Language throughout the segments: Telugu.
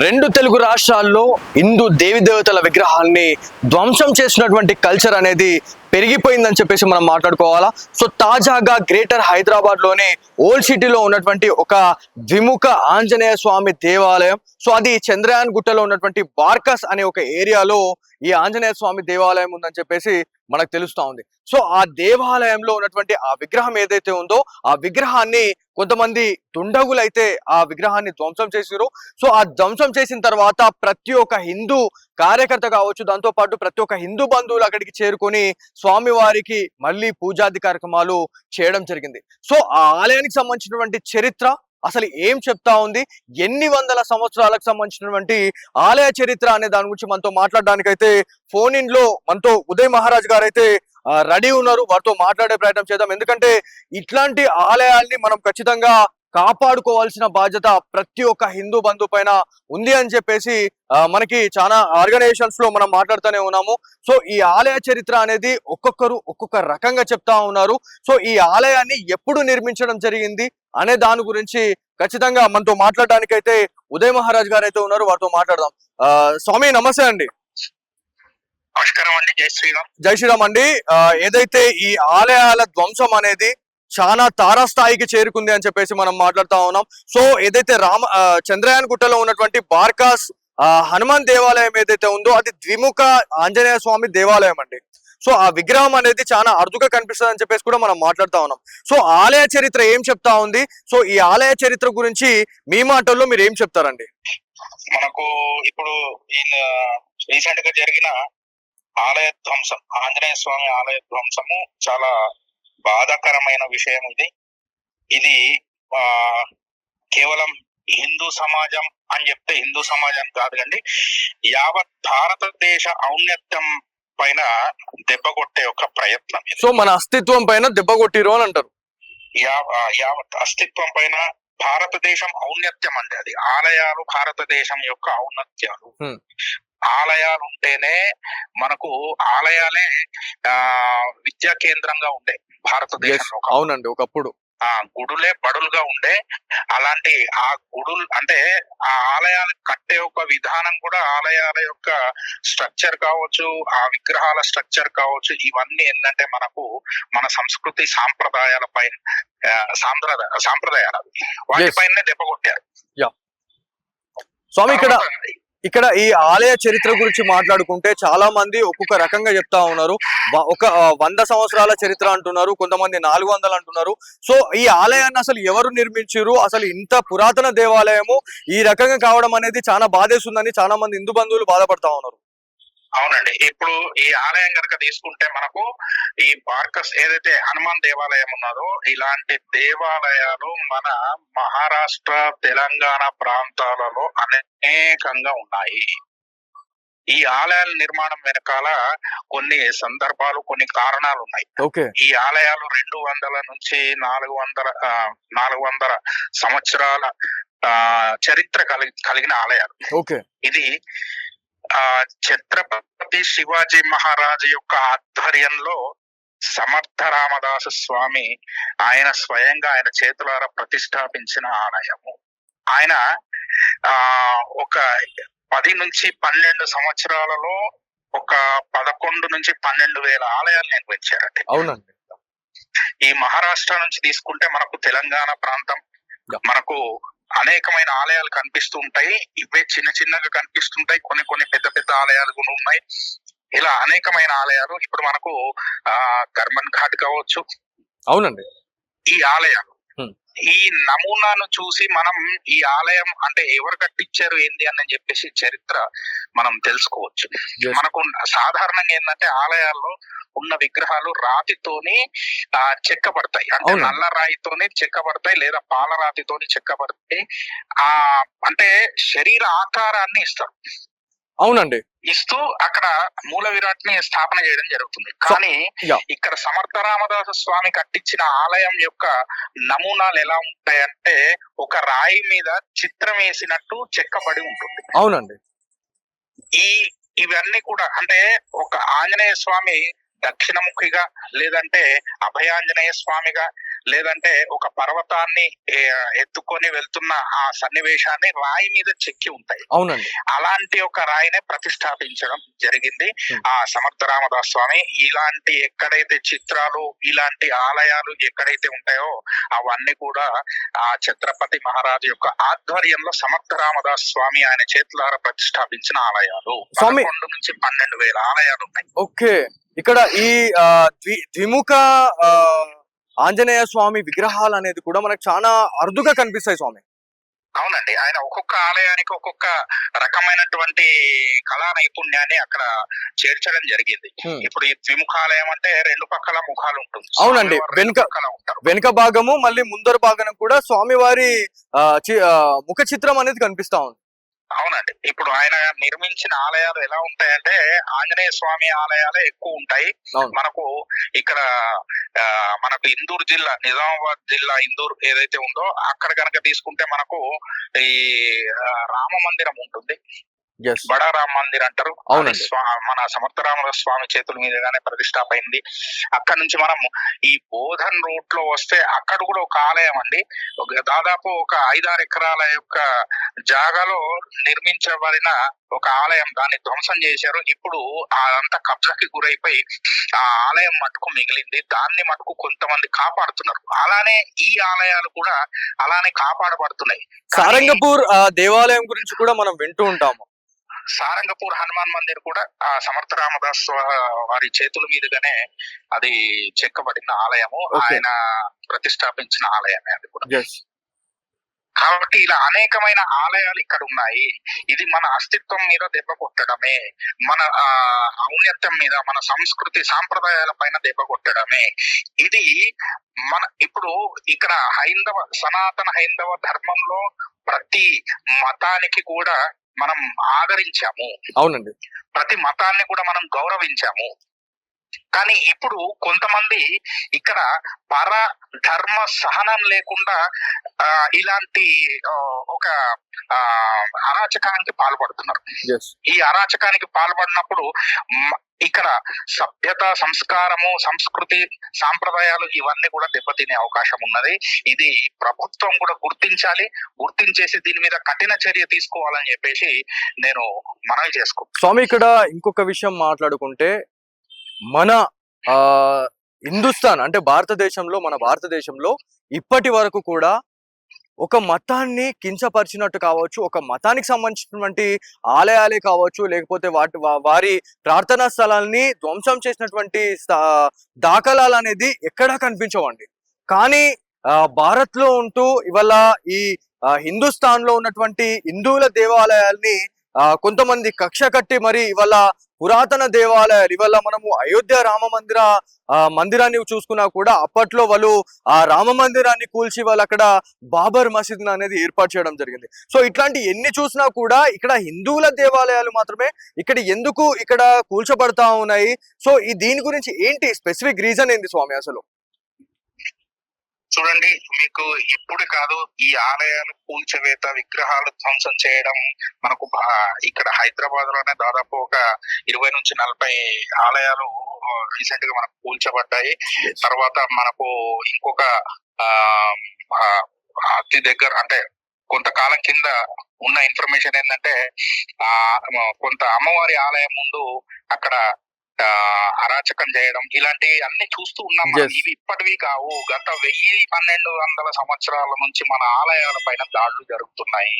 రెండు తెలుగు రాష్ట్రాల్లో హిందూ దేవతల విగ్రహాల్ని ధ్వంసం చేసినటువంటి కల్చర్ అనేది పెరిగిపోయిందని చెప్పేసి మనం మాట్లాడుకోవాలా. సో తాజాగా గ్రేటర్ హైదరాబాద్ లోని ఓల్డ్ సిటీలో ఉన్నటువంటి ఒక ద్విముఖ ఆంజనేయ స్వామి దేవాలయం, సో అది చంద్రయాన్ గుట్టలో ఉన్నటువంటి బార్కస్ అనే ఒక ఏరియాలో ఈ ఆంజనేయ స్వామి దేవాలయం ఉందని చెప్పేసి మనకు తెలుస్తా ఉంది. సో ఆ దేవాలయంలో ఉన్నటువంటి ఆ విగ్రహం ఏదైతే ఉందో ఆ విగ్రహాన్ని కొంతమంది దుండగులైతే ఆ విగ్రహాన్ని ధ్వంసం చేసిరు. సో ఆ ధ్వంసం చేసిన తర్వాత ప్రతి ఒక్క హిందూ కార్యకర్త కావచ్చు, దాంతో పాటు ప్రతి ఒక్క హిందూ బంధువులు అక్కడికి చేరుకొని స్వామివారికి మళ్ళీ పూజాది కార్యక్రమాలు చేయడం జరిగింది. సో ఆ ఆలయానికి సంబంధించినటువంటి చరిత్ర అసలు ఏం చెప్తా ఉంది, ఎన్ని వందల సంవత్సరాలకు సంబంధించినటువంటి ఆలయ చరిత్ర అనే దాని గురించి మనతో మాట్లాడడానికైతే ఫోన్ ఇన్ లో మనతో ఉదయ్ మహారాజ్ గారు అయితే రెడీ ఉన్నారు. వారితో మాట్లాడే ప్రయత్నం చేద్దాం. ఎందుకంటే ఇట్లాంటి ఆలయాల్ని మనం ఖచ్చితంగా కాపాడుకోవాల్సిన బాధ్యత ప్రతి ఒక్క హిందూ బంధు పైన ఉంది అని చెప్పేసి మనకి చాలా ఆర్గనైజేషన్స్ లో మనం మాట్లాడుతూనే ఉన్నాము. సో ఈ ఆలయ చరిత్ర అనేది ఒక్కొక్కరు ఒక్కొక్క రకంగా చెప్తా ఉన్నారు. సో ఈ ఆలయాన్ని ఎప్పుడు నిర్మించడం జరిగింది అనే దాని గురించి ఖచ్చితంగా మనతో మాట్లాడడానికైతే ఉదయ్ మహారాజ్ గారు అయితే ఉన్నారు. వారితో మాట్లాడదాం. స్వామి నమస్తే అండి. నమస్కారం అండి. జై శ్రీరామ్. జై శ్రీరామ్ అండి. ఏదైతే ఈ ఆలయాల ధ్వంసం అనేది చాలా తారాస్థాయికి చేరుకుంది అని చెప్పేసి మనం మాట్లాడుతా ఉన్నాం. సో ఏదైతే చంద్రయాన్ గుట్టలో ఉన్నటువంటి బార్కాస్ హనుమాన్ దేవాలయం ఏదైతే ఉందో అది ద్విముఖ ఆంజనేయ స్వామి దేవాలయం అండి. సో ఆ విగ్రహం అనేది చాలా అరుదుగా కనిపిస్తుంది అని చెప్పేసి కూడా మనం మాట్లాడుతా ఉన్నాం. సో ఆలయ చరిత్ర ఏం చెప్తా ఉంది, సో ఈ ఆలయ చరిత్ర గురించి మీ మాటల్లో మీరు ఏం చెప్తారండి? మనకు ఇప్పుడు రీసెంట్ గా జరిగిన ఆలయ ధ్వంసం, ఆంజనేయ స్వామి ఆలయ ధ్వంసము చాలా బాధాకరమైన విషయం. ఇది కేవలం హిందూ సమాజం అని చెప్తే హిందూ సమాజం కాదు కండి, యావత్ భారతదేశ ఔన్నత్యం పైన దెబ్బ కొట్టే ఒక ప్రయత్నం. సో మన అస్తిత్వం పైన దెబ్బ కొట్టిరు అని అంటారు. యావత్ అస్తిత్వం పైన భారతదేశం ఔన్నత్యం అంటే అది ఆలయాలు భారతదేశం యొక్క ఔన్నత్యాలు. ఆలయాలు ఉంటేనే మనకు ఆలయాలే విద్యా కేంద్రంగా ఉండే భారతదేశంలో. అవునండి, ఒకప్పుడు గుడులే బడులుగా ఉండే. అలాంటి ఆ గుడులు అంటే ఆ ఆలయాలు కట్టే ఒక విధానం కూడా, ఆలయాల యొక్క స్ట్రక్చర్ కావచ్చు, ఆ విగ్రహాల స్ట్రక్చర్ కావచ్చు, ఇవన్నీ ఏంటంటే మనకు మన సంస్కృతి సాంప్రదాయాల పైన సాంప్రదాయాలు వాటిపైనే దెబ్బ కొట్టారు. స్వామి ఇక్కడ ఈ ఆలయ చరిత్ర గురించి మాట్లాడుకుంటే చాలా మంది ఒక్కొక్క రకంగా చెప్తా ఉన్నారు. ఒక 100 సంవత్సరాల చరిత్ర అంటున్నారు, కొంతమంది 400 అంటున్నారు. సో ఈ ఆలయాన్ని అసలు ఎవరు నిర్మించారు, అసలు ఇంత పురాతన దేవాలయము ఈ రకంగా కావడం అనేది చాలా బాధేస్తుందని చాలా మంది హిందూ బంధువులు బాధపడతా ఉన్నారు. అవునండి. ఇప్పుడు ఈ ఆలయం కనుక తీసుకుంటే మనకు ఈ బార్కస్ ఏదైతే హనుమాన్ దేవాలయం ఉన్నదో, ఇలాంటి దేవాలయాలు మన మహారాష్ట్ర, తెలంగాణ ప్రాంతాలలో అనేకంగా ఉన్నాయి. ఈ ఆలయాల నిర్మాణం వెనకాల కొన్ని సందర్భాలు, కొన్ని కారణాలు ఉన్నాయి. ఈ ఆలయాలు 200 నుంచి 400 సంవత్సరాల చరిత్ర కలిగిన ఆలయాలు. ఇది ఛత్రపతి శివాజీ మహారాజు యొక్క ఆధ్వర్యంలో సమర్థ రామదాసు స్వామి ఆయన స్వయంగా ఆయన చేతులారా ప్రతిష్టాపించిన ఆలయము. ఆయన ఒక 10 నుంచి 12 సంవత్సరాలలో ఒక 11 నుంచి 12,000 ఆలయాలు నిర్మించారండి. అవునండి. ఈ మహారాష్ట్ర నుంచి తీసుకుంటే మనకు తెలంగాణ ప్రాంతం, మనకు అనేకమైన ఆలయాలు కనిపిస్తూ ఉంటాయి. ఇవే చిన్న చిన్నగా కనిపిస్తుంటాయి, కొన్ని పెద్ద పెద్ద ఆలయాలు కూడా ఉన్నాయి. ఇలా అనేకమైన ఆలయాలు ఇప్పుడు మనకు కర్మన్ ఘాట్ కావచ్చు. అవునండి. ఈ ఆలయాలు, ఈ నమూనాను చూసి మనం ఈ ఆలయం అంటే ఎవరు కట్టించారు ఏంది అని చెప్పేసి చరిత్ర మనం తెలుసుకోవచ్చు. మనకు సాధారణంగా ఏంటంటే ఆలయాల్లో ఉన్న విగ్రహాలు రాతితోని చెక్కబడతాయి, అంటే నల్ల రాయితోని చెక్కబడతాయి లేదా పాలరాతితోని చెక్కబడతాయి. అంటే శరీర ఆకారాన్ని ఇస్తారు. అవునండి. ఇస్తూ అక్కడ మూల విరాట్ ని స్థాపన చేయడం జరుగుతుంది. కానీ ఇక్కడ సమర్థ రామదాసు స్వామి కట్టించిన ఆలయం యొక్క నమూనాలు ఎలా ఉంటాయంటే ఒక రాయి మీద చిత్రం వేసినట్టు చెక్కబడి ఉంటుంది. అవునండి. ఇవన్నీ కూడా అంటే ఒక ఆంజనేయ స్వామి దక్షిణముఖిగా, లేదంటే అభయాంజనేయ స్వామిగా, లేదంటే ఒక పర్వతాన్ని ఎత్తుకొని వెళ్తున్న ఆ సన్నివేశాన్ని రాయి మీద చెక్కి ఉంటాయి. అవునండి. అలాంటి ఒక రాయినే ప్రతిష్టాపించడం జరిగింది ఆ సమర్థ రామదాస్ స్వామి. ఇలాంటి ఎక్కడైతే చిత్రాలు, ఇలాంటి ఆలయాలు ఎక్కడైతే ఉంటాయో అవన్నీ కూడా ఆ ఛత్రపతి మహారాజు యొక్క ఆధ్వర్యంలో సమర్థ రామదాస్ స్వామి ఆయన చేతులారా ప్రతిష్టాపించిన ఆలయాలు. 11 నుంచి 12,000 ఆలయాలు ఉన్నాయి. ఓకే, ఇక్కడ ఈ ద్విముఖ ఆంజనేయ స్వామి విగ్రహాలు అనేది కూడా మనకు చాలా అరుదుగా కనిపిస్తాయి స్వామి. అవునండి, ఆయన ఒక్కొక్క ఆలయానికి ఒక్కొక్క రకమైనటువంటి కళా నైపుణ్యాన్ని అక్కడ చేర్చడం జరిగింది. ఇప్పుడు ఈ ద్విముఖాలయం అంటే 2 పక్కల ముఖాలు ఉంటుంది. అవునండి, వెనుక భాగము మళ్ళీ ముందర భాగం కూడా స్వామివారి ముఖ చిత్రం అనేది కనిపిస్తా ఉంది. అవునండి, ఇప్పుడు ఆయన నిర్మించిన ఆలయాలు ఎలా ఉంటాయంటే ఆంజనేయ స్వామి ఆలయాలే ఎక్కువ ఉంటాయి. మనకు ఇక్కడ మనకు ఇందూరు జిల్లా, నిజామాబాద్ జిల్లా ఇందూరు ఏదైతే ఉందో అక్కడ కనుక తీసుకుంటే మనకు ఈ రామ మందిరం ఉంటుంది, బడా రామ మందిర్ అంటారు. మన సమర్థరామదాస్ స్వామి చేతుల మీదుగానే ప్రతిష్టాపైంది. అక్కడ నుంచి మనం ఈ బోధన్ రూట్ లో వస్తే అక్కడ కూడా ఒక ఆలయం అండి, దాదాపు ఒక 5-6 ఎకరాల యొక్క జాగాలో నిర్మించబడిన ఒక ఆలయం. దాన్ని ధ్వంసం చేశారు. ఇప్పుడు అదంతా కబ్జాకి గురైపోయి ఆ ఆలయం మటుకు మిగిలింది. దాన్ని మటుకు కొంతమంది కాపాడుతున్నారు. అలానే ఈ ఆలయాలు కూడా అలానే కాపాడబడుతున్నాయి. సారంగపూర్ దేవాలయం గురించి కూడా మనం వింటూ ఉంటాము. సారంగపూర్ హనుమాన్ మందిర్ కూడా ఆ సమర్థ రామదాస్ వారి చేతుల మీదుగానే అది చెక్కబడిన ఆలయము, ఆయన ప్రతిష్టాపించిన ఆలయమే అది కూడా. కాబట్టి ఇలా అనేకమైన ఆలయాలు ఇక్కడ ఉన్నాయి. ఇది మన అస్తిత్వం మీద దెబ్బ కొట్టడమే, మన ఔన్నత్యం మీద, మన సంస్కృతి సాంప్రదాయాల పైన దెబ్బ కొట్టడమే. ఇది మన ఇప్పుడు ఇక్కడ సనాతన హైందవ ధర్మంలో ప్రతి మతానికి కూడా మనం ఆదరించాము. అవునండి, ప్రతి మతాన్ని కూడా మనం గౌరవించాము. కానీ ఇప్పుడు కొంతమంది ఇక్కడ పర ధర్మ సహనం లేకుండా ఇలాంటి ఒక అరాచకానికి పాల్పడుతున్నారు. ఈ అరాచకానికి పాల్పడినప్పుడు ఇక్కడ సభ్యత, సంస్కారము, సంస్కృతి, సాంప్రదాయాలు ఇవన్నీ కూడా దెబ్బతినే అవకాశం ఉన్నది. ఇది ప్రభుత్వం కూడా గుర్తించాలి. గుర్తించేసి దీని మీద కఠిన చర్య తీసుకోవాలని చెప్పేసి నేను మనవి చేసుకుంటాను. స్వామి, ఇక్కడ ఇంకొక విషయం మాట్లాడుకుంటే మన హిందుస్థాన్ అంటే మన భారతదేశంలో ఇప్పటి వరకు కూడా ఒక మతాన్ని కించపరిచినట్టు కావచ్చు, ఒక మతానికి సంబంధించినటువంటి ఆలయాలే కావచ్చు, లేకపోతే వారి ప్రార్థనా స్థలాల్ని ధ్వంసం చేసినటువంటి దాఖలాలు అనేది ఎక్కడా కనిపించవండి. కానీ భారత్ లో ఉంటూ ఇవాళ ఈ హిందుస్థాన్ లో ఉన్నటువంటి హిందువుల దేవాలయాల్ని కొంతమంది కక్ష కట్టి మరి ఇవాళ పురాతన దేవాలయాలు, ఇవాళ మనము అయోధ్య రామ మందిరాన్ని చూసుకున్నా కూడా అప్పట్లో వాళ్ళు ఆ రామ మందిరాన్ని కూల్చి వాళ్ళు అక్కడ బాబర్ మసీద్ అనేది ఏర్పాటు చేయడం జరిగింది. సో ఇట్లాంటి ఎన్ని చూసినా కూడా ఇక్కడ హిందువుల దేవాలయాలు మాత్రమే ఎందుకు ఇక్కడ కూల్చబడతా ఉన్నాయి? సో దీని గురించి ఏంటి స్పెసిఫిక్ రీజన్ ఏంటి స్వామి అసలు? చూడండి, మీకు ఇప్పుడు కాదు ఈ ఆలయాలు కూల్చివేత, విగ్రహాలు ధ్వంసం చేయడం మనకు ఇక్కడ హైదరాబాద్ లోనే దాదాపు ఒక 20 నుంచి 40 ఆలయాలు రీసెంట్ గా మనకు కూల్చబడ్డాయి. తర్వాత మనకు ఇంకొక అతి దగ్గర అంటే కొంతకాలం కింద ఉన్న ఇన్ఫర్మేషన్ ఏంటంటే కొంత అమ్మవారి ఆలయం ముందు అక్కడ అరాచకం చేయడం, ఇలాంటి అన్ని చూస్తూ ఉన్నాం. ఇవి ఇప్పటివి కావు. గత 1000-1200 సంవత్సరాల నుంచి మన ఆలయాల పైన దాడులు జరుగుతున్నాయి.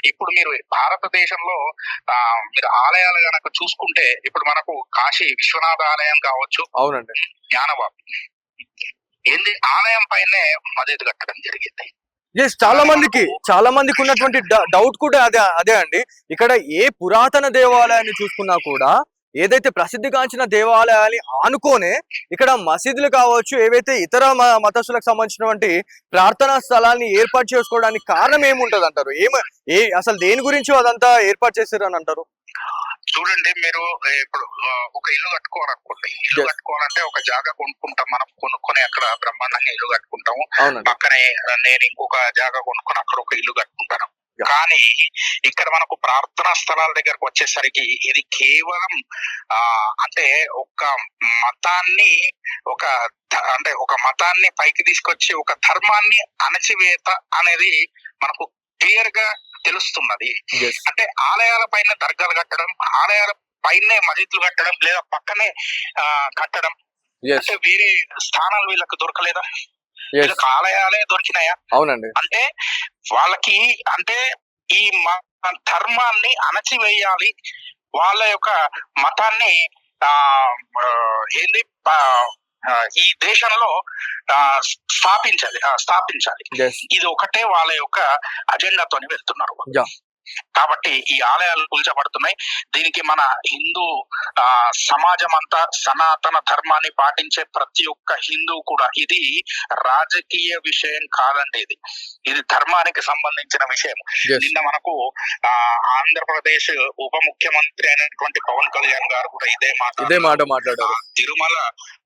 ఇప్పుడు మీరు భారతదేశంలో మీరు ఆలయాలు గనక చూసుకుంటే ఇప్పుడు మనకు కాశీ విశ్వనాథ ఆలయం కావచ్చు, అవునండి, జ్ఞానవాపి ఏంది ఆలయం పైనే మసీదు కట్టడం జరిగింది. చాలా మందికి ఉన్నటువంటి డౌట్ కూడా అదే అండి. ఇక్కడ ఏ పురాతన దేవాలయాన్ని చూసుకున్నా కూడా ఏదైతే ప్రసిద్ధిగాంచిన దేవాలయాన్ని ఆనుకోనే ఇక్కడ మసీదులు కావచ్చు, ఏవైతే ఇతర మతస్థులకు సంబంధించినటువంటి ప్రార్థనా స్థలాన్ని ఏర్పాటు చేసుకోవడానికి కారణం ఏముంటది అంటారు? అసలు దేని గురించి అదంతా ఏర్పాటు చేశారని అంటారు? చూడండి, మీరు ఇప్పుడు ఒక ఇల్లు కట్టుకోవాలనుకోండి, ఇల్లు కట్టుకోవాలంటే ఒక జాగా కొనుక్కుంటాం. మనం కొనుక్కొని అక్కడ బ్రహ్మాండంగా ఇల్లు కట్టుకుంటాము. పక్కనే నేను ఇంకొక జాగా కొనుక్కొని అక్కడ ఒక ఇల్లు కట్టుకుంటాను. కానీ ఇక్కడ మనకు ప్రార్థనా స్థలాల దగ్గరకు వచ్చేసరికి ఇది కేవలం అంటే ఒక మతాన్ని ఒక మతాన్ని పైకి తీసుకొచ్చి ఒక ధర్మాన్ని అణచివేత అనేది మనకు క్లియర్ గా తెలుస్తున్నది. అంటే ఆలయాల పైన దర్గాలు కట్టడం, ఆలయాల పైనే మసీదులు కట్టడం, లేదా పక్కనే కట్టడం, అంటే వేరే స్థానాలు వీళ్ళకి దొరకలేదా? వీళ్ళకి ఆలయాలే దొరికినాయా? అవునండి. అంటే వాళ్ళకి అంటే ఈ ధర్మాన్ని అణచివేయాలి, వాళ్ళ యొక్క మతాన్ని ఏంది ఈ దేశంలో స్థాపించాలి. ఇది ఒకటే వాళ్ళ యొక్క అజెండాతోని వెళ్తున్నారు. కాబట్టి ఈ ఆలయాలు కూల్చబడుతున్నాయి. దీనికి మన హిందూ సమాజం అంతా, సనాతన ధర్మాన్ని పాటించే ప్రతి ఒక్క హిందూ కూడా, ఇది రాజకీయ విషయం కాదండి, ఇది ధర్మానికి సంబంధించిన విషయం. నిన్న మనకు ఆంధ్రప్రదేశ్ ఉప ముఖ్యమంత్రి అయినటువంటి పవన్ కళ్యాణ్ గారు కూడా ఇదే మాట మాట్లాడారు.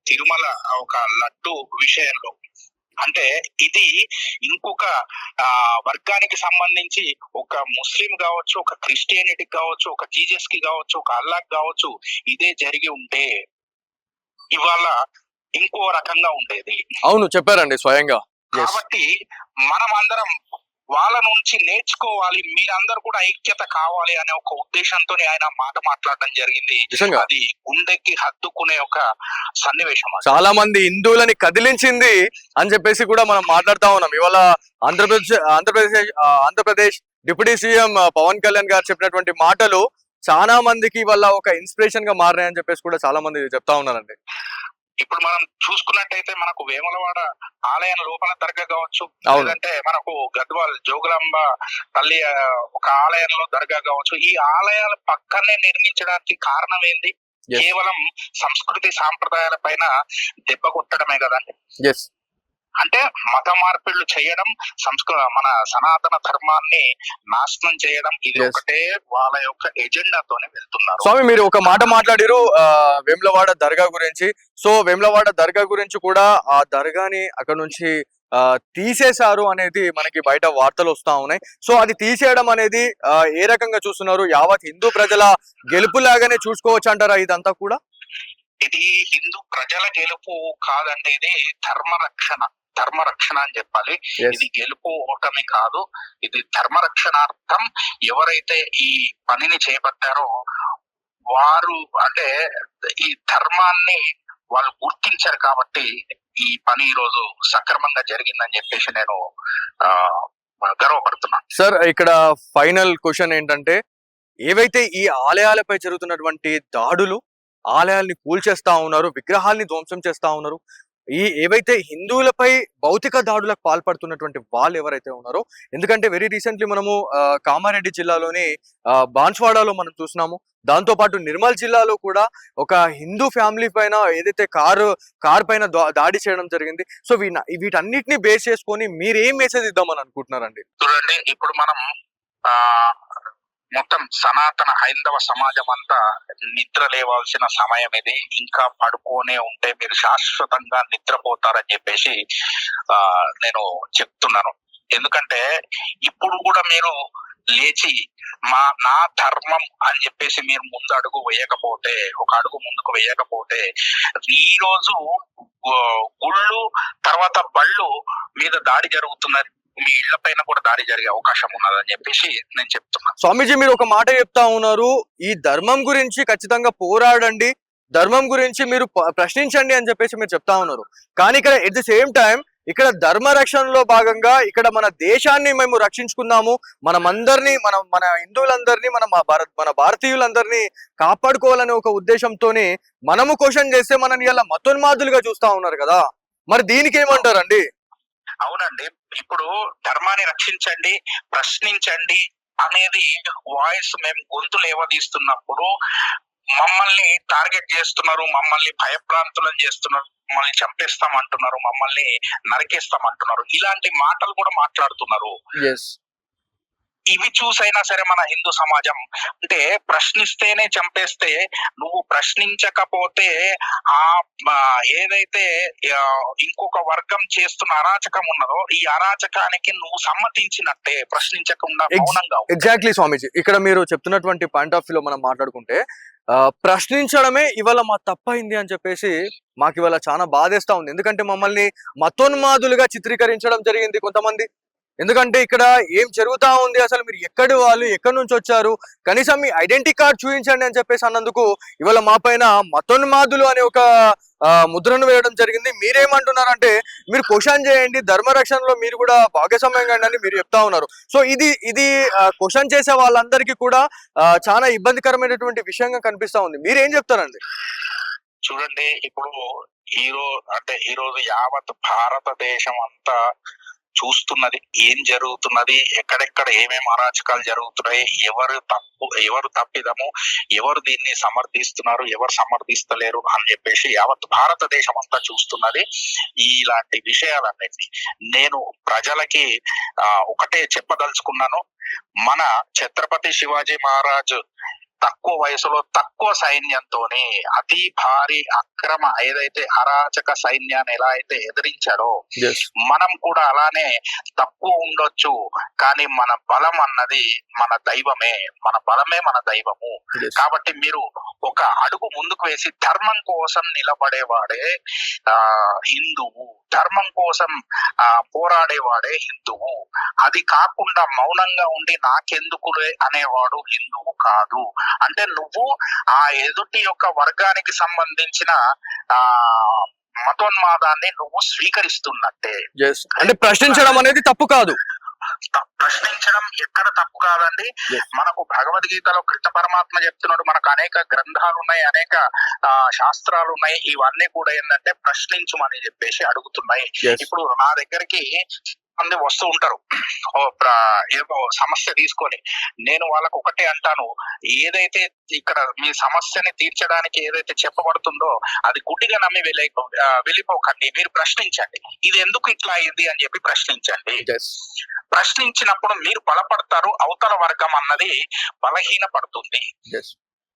తిరుమల ఒక లడ్డు విషయంలో. అంటే ఇది ఇంకొక వర్గానికి సంబంధించి, ఒక ముస్లిం కావచ్చు, ఒక క్రిస్టియానిటీ కావచ్చు, ఒక జీసస్ కి కావచ్చు, ఒక అల్లాహ్ కావచ్చు, ఇదే జరిగి ఉంటే ఇవాళ ఇంకో రకంగా ఉండేది. అవును, చెప్పారండి స్వయంగా. కాబట్టి మనం అందరం వాళ్ళ నుంచి నేర్చుకోవాలి, మీరందరూ కూడా ఐక్యత కావాలి అనే ఒక ఉద్దేశంతో ఆయన మాట మాట్లాడడం జరిగింది. అది గుండెకి హత్తుకునే ఒక సన్నివేశం. చాలా మంది హిందువులని కదిలించింది అని చెప్పేసి కూడా మనం మాట్లాడుతా ఉన్నాం. ఇవాళ ఆంధ్రప్రదేశ్ డిప్యూటీ సీఎం పవన్ కళ్యాణ్ గారు చెప్పినటువంటి మాటలు చాలా మందికి ఇవాళ ఒక ఇన్స్పిరేషన్ గా మారినాయని చెప్పేసి కూడా చాలా మంది చెప్తా ఉన్నారండి. ఇప్పుడు మనం చూసుకున్నట్టయితే మనకు వేములవాడ ఆలయం లోపల దర్గా కావచ్చు, లేదంటే మనకు గద్వాల్ జోగులాంబ తల్లి ఒక ఆలయంలో దర్గా కావచ్చు, ఈ ఆలయాల పక్కనే నిర్మించడానికి కారణం ఏంది? కేవలం సంస్కృతి సాంప్రదాయాల పైన దెబ్బ కొట్టడమే కదండి. అంటే మత మార్పిళ్లు చేయడం, మన సనాతన ధర్మాన్ని నాశనం చేయడం, ఇది ఒకటే వాళ్ళ యొక్క ఎజెండాతోనే వెళ్తున్నారు. స్వామి, మీరు ఒక మాట మాట్లాడారు వేములవాడ దర్గా గురించి. సో వేములవాడ దర్గా గురించి కూడా, ఆ దర్గాని అక్కడ నుంచి తీసేశారు అనేది మనకి బయట వార్తలు వస్తా ఉన్నాయి. సో అది తీసేయడం అనేది ఏ రకంగా చూస్తున్నారు? యావత్ హిందూ ప్రజల గెలుపులాగానే చూసుకోవచ్చు అంటారా ఇదంతా కూడా? ఇది హిందూ ప్రజల గెలుపు కాదండి, ఇది ధర్మరక్షణ అని చెప్పాలి. ఇది గెలుపు ఓటమి కాదు, ఇది ధర్మరక్షణార్థం ఎవరైతే ఈ పనిని చేపట్టారో వారు, అంటే ఈ ధర్మాన్ని వాళ్ళు గుర్తించారు కాబట్టి ఈ పని ఈ రోజు సక్రమంగా జరిగిందని చెప్పేసి నేను గర్వపడుతున్నాను. సార్, ఇక్కడ ఫైనల్ క్వశ్చన్ ఏంటంటే, ఏవైతే ఈ ఆలయాలపై జరుగుతున్నటువంటి దాడులు, ఆలయాల్ని కూల్చేస్తా ఉన్నారు, విగ్రహాల్ని ధ్వంసం చేస్తా ఉన్నారు, ఏవైతే హిందువులపై భౌతిక దాడులకు పాల్పడుతున్నటువంటి వాళ్ళు ఎవరైతే ఉన్నారో, ఎందుకంటే వెరీ రీసెంట్లీ మనము కామారెడ్డి జిల్లాలోని బాన్స్వాడలో మనం చూసినాము. దాంతో పాటు నిర్మల్ జిల్లాలో కూడా ఒక హిందూ ఫ్యామిలీ పైన ఏదైతే కార్ పైన దాడి చేయడం జరిగింది. సో వీటన్నిటిని బేస్ చేసుకొని మీరు ఏం మెసేజ్ ఇద్దామని అనుకుంటున్నారండి? చూడండి, ఇప్పుడు మనం మొత్తం సనాతన హైందవ సమాజం అంతా నిద్ర లేవాల్సిన సమయం ఇది. ఇంకా పడుకోనే ఉంటే మీరు శాశ్వతంగా నిద్రపోతారని చెప్పేసి నేను చెప్తున్నాను. ఎందుకంటే ఇప్పుడు కూడా మీరు లేచి నా ధర్మం అని చెప్పేసి మీరు ముందు అడుగు వేయకపోతే, ఒక అడుగు ముందుకు వేయకపోతే, ఈ రోజు గుళ్ళు తర్వాత బళ్ళు మీద దాడి జరుగుతున్నది, మీ ఇళ్ల పైన కూడా దాడి జరిగే అవకాశం ఉన్నదని చెప్పేసి నేను చెప్తున్నాను. స్వామీజీ, మీరు ఒక మాట చెప్తా ఉన్నారు, ఈ ధర్మం గురించి ఖచ్చితంగా పోరాడండి, ధర్మం గురించి మీరు ప్రశ్నించండి అని చెప్పేసి మీరు చెప్తా ఉన్నారు. కానీ ఇక్కడ ఎట్ ది సేమ్ టైం ఇక్కడ ధర్మ రక్షణలో భాగంగా ఇక్కడ మన దేశాన్ని మేము రక్షించుకుందాము, మనమందరినీ మన హిందువులందరినీ మన భారతీయులందరినీ కాపాడుకోవాలనే ఒక ఉద్దేశంతోనే మనము క్వశ్చన్ చేస్తే మనని ఇలా మతోన్మాదులుగా చూస్తా ఉన్నారు కదా, మరి దీనికి ఏమంటారండి? అవునండి, ఇప్పుడు ధర్మాన్ని రక్షించండి, ప్రశ్నించండి అనేది వాయిస్ మేము గొంతు లేవదీస్తున్నప్పుడు మమ్మల్ని టార్గెట్ చేస్తున్నారు, మమ్మల్ని భయప్రాంతులను చేస్తున్నారు, మమ్మల్ని చంపేస్తామంటున్నారు, మమ్మల్ని నరికేస్తామంటున్నారు, ఇలాంటి మాటలు కూడా మాట్లాడుతున్నారు. ఇవి చూసైనా సరే మన హిందూ సమాజం అంటే ప్రశ్నిస్తేనే చంపేస్తే, నువ్వు ప్రశ్నించకపోతే ఆ ఏదైతే ఇంకొక వర్గం చేస్తున్న అరాచకం ఉన్నదో ఈ అరాచకానికి నువ్వు సమ్మతించినట్టే, ప్రశ్నించకుండా మౌనంగా ఉంటే. ఎగ్జాక్ట్లీ స్వామీజీ, ఇక్కడ మీరు చెప్తున్నటువంటి పాయింట్ ఆఫ్ వ్యూలో మనం మాట్లాడుకుంటే ప్రశ్నించడమే ఇవాళ మా తప్పైంది అని చెప్పేసి మాకు ఇవాళ చాలా బాధేస్తా ఉంది. ఎందుకంటే మమ్మల్ని మతోన్మాదులుగా చిత్రీకరించడం జరిగింది కొంతమంది. ఎందుకంటే ఇక్కడ ఏం జరుగుతా ఉంది, అసలు మీరు ఎక్కడి వాళ్ళు, ఎక్కడి నుంచి వచ్చారు, కనీసం మీ ఐడెంటిటీ కార్డ్ చూపించండి అని చెప్పేసి అన్నందుకు ఇవాళ మా పైన మతోన్మాదులు అనే ఒక ముద్రను వేయడం జరిగింది. మీరేమంటున్నారంటే మీరు క్వశ్చన్ చేయండి, ధర్మరక్షణలో మీరు కూడా భాగస్వామ్యం కండి అని మీరు చెప్తా ఉన్నారు. సో ఇది క్వశ్చన్ చేసే వాళ్ళందరికీ కూడా చాలా ఇబ్బందికరమైనటువంటి విషయంగా కనిపిస్తా ఉంది. మీరేం చెప్తారండి? చూడండి, ఇప్పుడు ఈ రోజు యావత్ భారతదేశం అంతా చూస్తున్నది ఏం జరుగుతున్నది, ఎక్కడెక్కడ ఏమేమి అరాచకాలు జరుగుతున్నాయి, ఎవరు తప్పిదము, ఎవరు దీన్ని సమర్థిస్తున్నారు, ఎవరు సమర్థిస్తలేరు అని చెప్పేసి యావత్ భారతదేశం అంతా చూస్తున్నది. ఇలాంటి విషయాలన్నిటిని నేను ప్రజలకి ఒకటే చెప్పదలుచుకున్నాను. మన ఛత్రపతి శివాజీ మహారాజ్ తక్కువ వయసులో తక్కువ సైన్యంతోనే అతి భారీ అక్రమ ఏదైతే అరాచక సైన్యాన్ని ఎలా అయితే ఎదిరించారో మనం కూడా అలానే తక్కువ ఉండొచ్చు, కానీ మన బలం అన్నది మన దైవమే, మన బలమే మన దైవము. కాబట్టి మీరు ఒక అడుగు ముందుకు వేసి ధర్మం కోసం నిలబడేవాడే హిందువు, ధర్మం కోసం పోరాడేవాడే హిందువు. అది కాకుండా మౌనంగా ఉండి నాకెందుకులే అనేవాడు హిందువు కాదు. అంటే నువ్వు ఆ ఎదుటి యొక్క వర్గానికి సంబంధించిన మతోన్మాదాన్ని నువ్వు స్వీకరిస్తున్నట్టే. అంటే ప్రశ్నించడం అనేది తప్పు కాదు. ప్రశ్నించడం ఎక్కడ తప్పు కాదండి. మనకు భగవద్గీతలో కృష్ణ పరమాత్మ చెప్తున్నాడు, మనకు అనేక గ్రంథాలు ఉన్నాయి, అనేక శాస్త్రాలు ఉన్నాయి. ఇవన్నీ కూడా ఏంటంటే ప్రశ్నించమని చెప్పేసి అడుగుతున్నాయి. ఇప్పుడు నా దగ్గరికి మంది వస్తూ ఉంటారు ఏదో సమస్య తీసుకొని, నేను వాళ్ళకు ఒకటే అంటాను, ఏదైతే ఇక్కడ మీ సమస్యని తీర్చడానికి ఏదైతే చెప్పబడుతుందో అది గుడ్డిగా నమ్మి వెళ్ళిపోకండి, మీరు ప్రశ్నించండి. ఇది ఎందుకు ఇట్లా అయింది అని చెప్పి ప్రశ్నించండి. ప్రశ్నించినప్పుడు మీరు బలపడతారు, అవతల వర్గం అన్నది బలహీన పడుతుంది.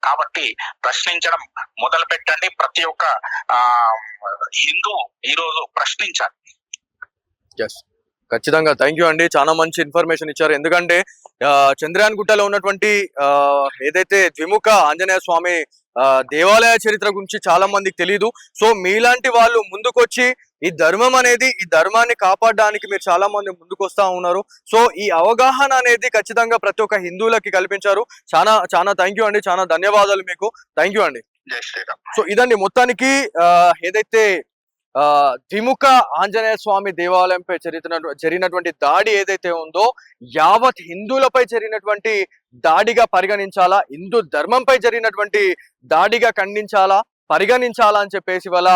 కాబట్టి ప్రశ్నించడం మొదలు పెట్టండి. ప్రతి ఒక్క హిందూ ఈరోజు ప్రశ్నించాలి. ఖచ్చితంగా థ్యాంక్ యూ అండి, చాలా మంచి ఇన్ఫర్మేషన్ ఇచ్చారు. ఎందుకంటే చంద్రయాన్ గుట్టలో ఉన్నటువంటి ఏదైతే ద్విముఖ ఆంజనేయ స్వామి దేవాలయ చరిత్ర గురించి చాలా మందికి తెలియదు. సో మీలాంటి వాళ్ళు ముందుకొచ్చి ఈ ధర్మం అనేది, ఈ ధర్మాన్ని కాపాడడానికి మీరు చాలా మంది ముందుకు వస్తా ఉన్నారు. సో ఈ అవగాహన అనేది ఖచ్చితంగా ప్రతి ఒక్క హిందువులకి కల్పించారు. చాలా థ్యాంక్ యూ అండి, చాలా ధన్యవాదాలు మీకు. థ్యాంక్ యూ అండి. జై శ్రీరామ్. సో ఇదండి మొత్తానికి ఏదైతే ద్విముఖ ఆంజనేయ స్వామి దేవాలయంపై జరిగినటువంటి దాడి ఏదైతే ఉందో యావత్ హిందువులపై జరిగినటువంటి దాడిగా పరిగణించాలా, హిందూ ధర్మంపై జరిగినటువంటి దాడిగా ఖండించాలా, పరిగణించాలా అని చెప్పేసి వాళ్ళ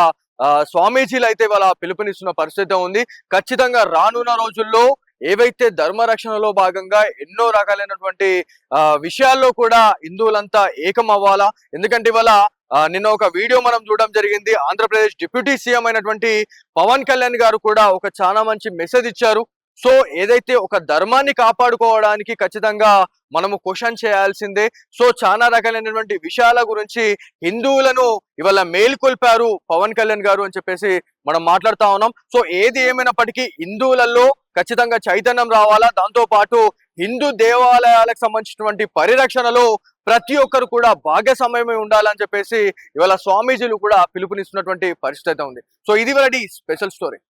స్వామీజీలు అయితే వాళ్ళ పిలుపునిస్తున్న పరిస్థితి ఉంది. ఖచ్చితంగా రానున్న రోజుల్లో ఏవైతే ధర్మరక్షణలో భాగంగా ఎన్నో రకాలైనటువంటి విషయాల్లో కూడా హిందువులంతా ఏకం అవ్వాలా. ఎందుకంటే ఇవాళ నిన్న ఒక వీడియో మనం చూడడం జరిగింది. ఆంధ్రప్రదేశ్ డిప్యూటీ సీఎం అయినటువంటి పవన్ కళ్యాణ్ గారు కూడా ఒక చాలా మంచి మెసేజ్ ఇచ్చారు. సో ఏదైతే ఒక ధర్మాన్ని కాపాడుకోవడానికి ఖచ్చితంగా మనము క్వశ్చన్ చేయాల్సిందే. సో చాలా రకాలైనటువంటి విషయాల గురించి హిందువులను ఇవాళ మేల్కొల్పారు పవన్ కళ్యాణ్ గారు అని చెప్పేసి మనం మాట్లాడుతా ఉన్నాం. సో ఏది ఏమైనప్పటికీ హిందువులలో ఖచ్చితంగా చైతన్యం రావాలా. దాంతో పాటు హిందూ దేవాలయాలకు సంబంధించినటువంటి పరిరక్షణలో ప్రతి ఒక్కరు కూడా భాగస్వామ్యమై ఉండాలని చెప్పేసి ఇవాళ స్వామీజీలు కూడా పిలుపునిస్తున్నటువంటి పరిస్థితి ఉంది. సో ఇది వెరటి స్పెషల్ స్టోరీ.